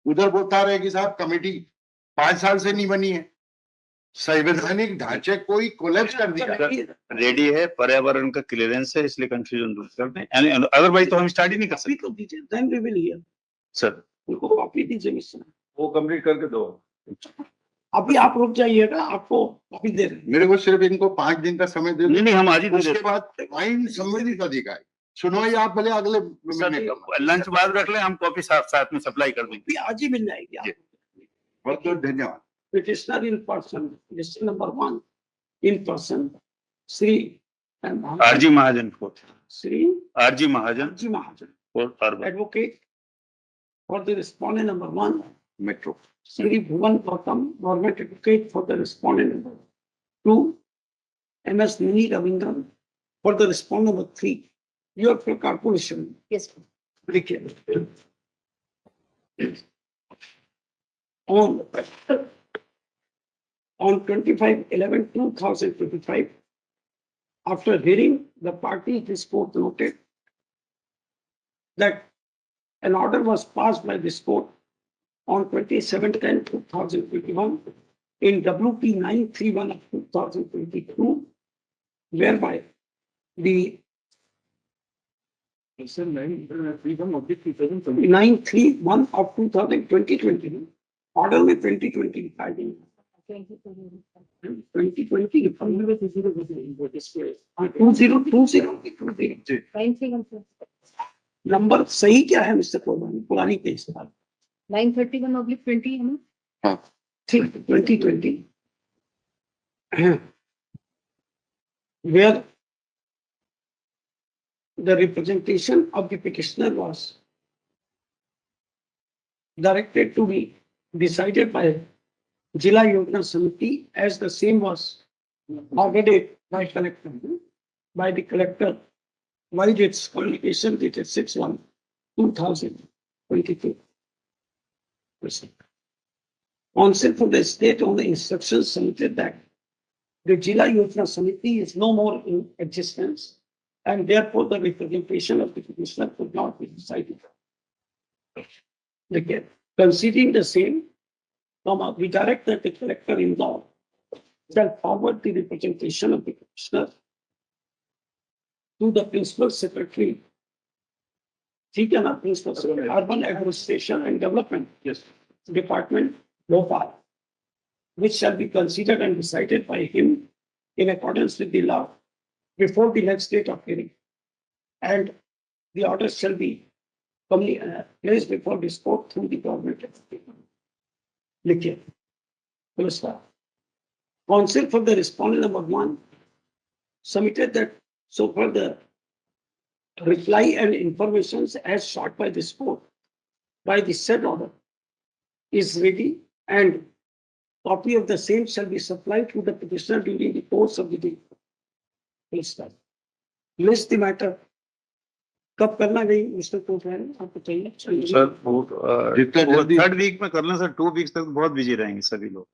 उधर बोलता रहे कि साहब कमेटी 5 साल से नहीं बनी है, संवैधानिक ढांचे कोई कोलैप्स कर दिया। रेडी है, पर्यावरण का क्लियरेंस है, इसलिए कंफ्यूजन दूर करते हैं। अदरवाइज तो हम स्टार्ट ही नहीं कर सकते। Then we will here sir उनको कॉपी दीजिए मिस्टर, वो कंप्लीट करके दो। अभी आप रुक जाइएगा, आपको कॉपी दे रहे हैं। मेरे को सिर्फ इनको 5 दिन का समय दे नहीं दो, नहीं, हम आज ही दे उसके देते बाद आइन संबंधित अधिकारी सुनवाई आप भले अगले महीने हैं। लंच बाद रख लें, हम कॉपी साथ साथ में सप्लाई कर देंगे। अभी आज ही मिल जाएगी आपको। बहुत बहुत धन्यवाद। Petitioner in person, list number 1 in person, Sri RG महाजन को, Sri आरजी महाजन Ji Mahajan, और urban. advocate for the respondent number 1, metro Sri Bhuvan Gautam, government advocate for the respondent number 2, MS Mini Ravindran for the respondent number 3. You are for corporation. Yes. देखिए on 25/11/2025, after hearing the party, this court noted that an order was passed by this court on 27/10/2021 in WP 931 of 2022, whereby the 931 of 2020 order में 2020 लिखा है 2020 number सही क्या है mister कोलवानी? पुरानी case 931/20 है ना? हाँ ठीक 2020 where the representation of the petitioner was directed to be decided by Jila Yojana Samiti as the same was forwarded by the collector while its communication dated 6/1/2022. Council for the state on the instructions submitted that the Jila Yojana Samiti is no more in existence and therefore the representation of the petitioner could not be decided. Again, considering the same, we direct that the collector in law shall forward the representation of the petitioner to the principal secretary, ठीक है ना, principal secretary, urban administration and development department, Bhopal, which shall be considered and decided by him in accordance with the law before the next date of hearing, and the order shall be placed before this court through the government. लिखिए, counsel for the respondent number 1 submitted that so far the reply and information as sought by this court by the said order is ready, and copy of the same shall be supplied to the petitioner during the course of the day. List the matter. कब करना गई mister Kotwani, आपको चाहिए? Sir third week में करना sir, 2 weeks तक बहुत busy रहेंगे सभी लोग।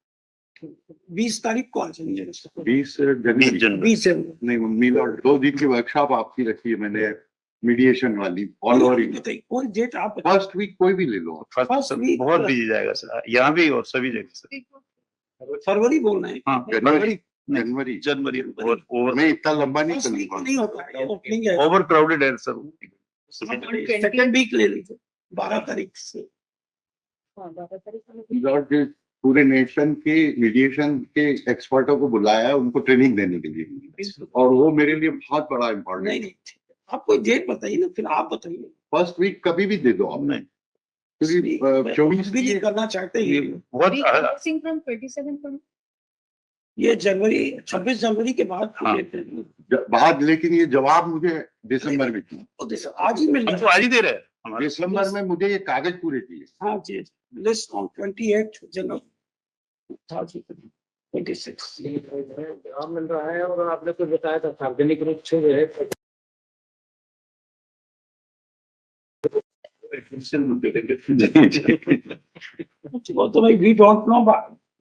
20 तारीख को आ जाएंगे। 20 जनवरी 20 नहीं, मिला 2 दिन की वर्कशॉप आपकी रखी है मैंने, मीडिएशन वाली ऑल ओवर इंडिया। कोई डेट आप फर्स्ट वीक कोई भी ले लो। फर्स्ट वीक बहुत बिजी जाएगा सर, यहाँ भी और सभी जगह सर। फरवरी बोलना है। हाँ जनवरी ओवर मैं इतना लंबा नहीं नहीं चलूंगा। होता है, ओपनिंग है। ओवर क्राउडेड है सर। सेकंड वीक ले लीजिए 12 तारीख से। पूरे नेशन के मीडिएशन के एक्सपर्टों को बुलाया है उनको ट्रेनिंग देने के लिए, और वो मेरे लिए बहुत बड़ा इम्पोर्टेंट है। नहीं आप कोई डेट बताइए ना, फिर आप बताइए। फर्स्ट वीक कभी भी दे दो आप, क्योंकि 24 भी करना चाहते हैं बहुत from 27 from ये जनवरी 26 जनवरी के बाद देते हैं। बाद, लेकिन ये जवाब मुझे दिसंबर में चाहिए। आज ही मिल तो आज ही दे रहे हैं दिसंबर में मुझे ये कागज पूरे चाहिए। हाँ जी, लिस्ट ऑन 28 जनवरी 2026 जवाब मिल रहा है। और आपने कुछ बताया था सार्वजनिक रूप से जो है तो भाई we don't know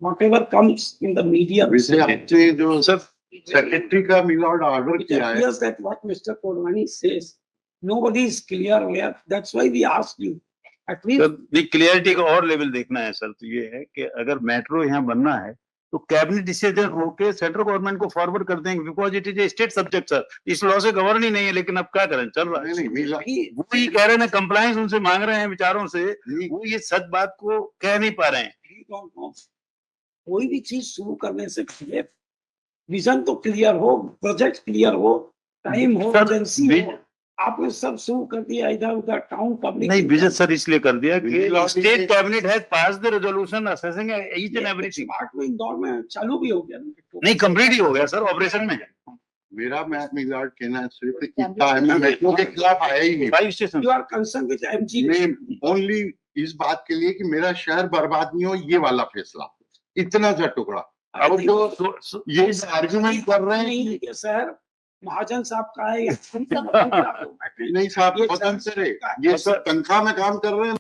whatever comes in the media. वैसे आपने जो सेक्रेटरी का मिलॉर्ड ऑर्डर किया है, appears that what Mr. Kodwani says, nobody is clear where. That's why we asked you. at least clarity का और लेवल देखना है सर, तो ये है कि अगर मेट्रो यहाँ बनना है तो कैबिनेट डिसीजन होके सेंट्रल गवर्नमेंट को फॉरवर्ड कर देंगे, because it is a state subject sir, इस लॉ से गवर्न ही नहीं है, लेकिन अब क्या करें, चल रहा नहीं है। नहीं मेरा वो ही कह रहे हैं ना, कंप्लायंस उनसे मांग रहे हैं विचारों से, नहीं, वो ये सच बात को कह नहीं पा रहे हैं। we don't know. कोई भी चीज शुरू करने से पहले विजन तो क्लियर हो, प्रोजेक्ट क्लियर हो, टाइम हो, सर, एजेंसी भी- हो। आपने सब शुरू कर दिया इधर उधर, टाउन पब्लिक नहीं, विजय सर इसलिए कर दिया कि बिजली- state cabinet has pass the resolution assessing each and everything. Smart में इंदौर में चालू भी हो गया। नहीं, कंप्लीट ही हो गया सर, ऑपरेशन में मेरा मिजाज कहना सिर्फ इतना है, मैं मेट्रो के खिलाफ आया ही नहीं। 5 station. You are concern with MG. मैं ओनली इस बात के लिए कि मेरा शहर बर्बाद नहीं हो, ये वाला फैसला, इतना सा टुकड़ा। अब जो ये आर्गुमेंट कर रहे हैं नहीं, ये शहर महाजन साहब का है या नहीं साहब, ये स्वतंत्र है, शहर- ये सब तनख्वाह में काम कर रहे हैं।